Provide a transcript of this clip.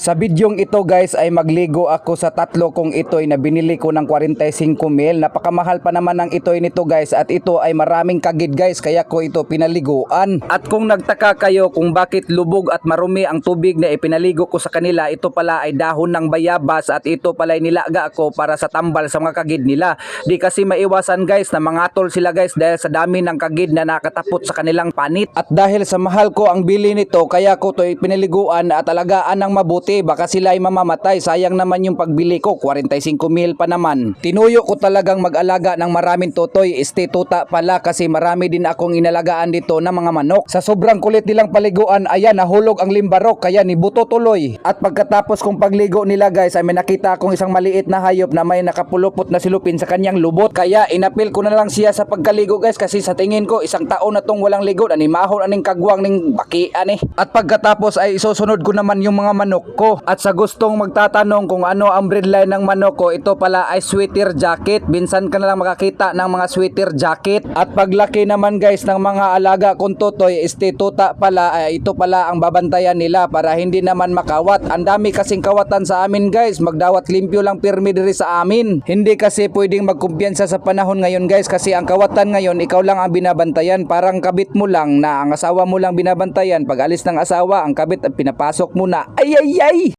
Sa bidyong ito guys ay magligo ako sa tatlo kong itoy na binili ko ng 45 mil. Napakamahal pa naman ang itoy nito guys at ito ay maraming kagid guys kaya ko ito pinaliguan. At kung nagtaka kayo kung bakit lubog at marumi ang tubig na ipinaligo ko sa kanila, ito pala ay dahon ng bayabas at ito pala ay nilaga ko para sa tambal sa mga kagid nila. Di kasi maiwasan guys na mangatol sila guys dahil sa dami ng kagid na nakatapot sa kanilang panit. At dahil sa mahal ko ang bili nito kaya ko ito pinaliguan at alagaan ng mabuti. Baka sila ay mamamatay. Sayang naman yung pagbili ko, 45 mil pa naman. Tinuyo ko talagang mag-alaga ng maraming tutoy. Tuta pala kasi marami din akong inalagaan dito ng mga manok. Sa sobrang kulit nilang paliguan, ayan, nahulog ang limbarok kaya nibuto tuloy. At pagkatapos kong pagligo nila guys, ay may nakita akong isang maliit na hayop na may nakapulupot na silupin sa kanyang lubot. Kaya inapil ko na lang siya sa pagkaligo guys kasi sa tingin ko isang taon na tong walang ligo. Animahon aning kagwang ning bakian eh. At pagkatapos ay isusunod ko naman yung mga manok ko. At sa gustong magtatanong kung ano ang breedline ng manok ko, ito pala ay sweater jacket. Binsan ka na lang makakita ng mga sweater jacket. At paglaki naman guys ng mga alaga kong tutoy, tuta pala, ito pala ang babantayan nila para hindi naman makawat. Ang dami kasing kawatan sa amin guys, magdawat limpyo lang pirmi diri sa amin. Hindi kasi pwedeng magkumpiyansa sa panahon ngayon guys kasi ang kawatan ngayon ikaw lang ang binabantayan. Parang kabit mo lang na ang asawa mo lang binabantayan. Pag alis ng asawa, ang kabit pinapasok mo na. Ay ay ay!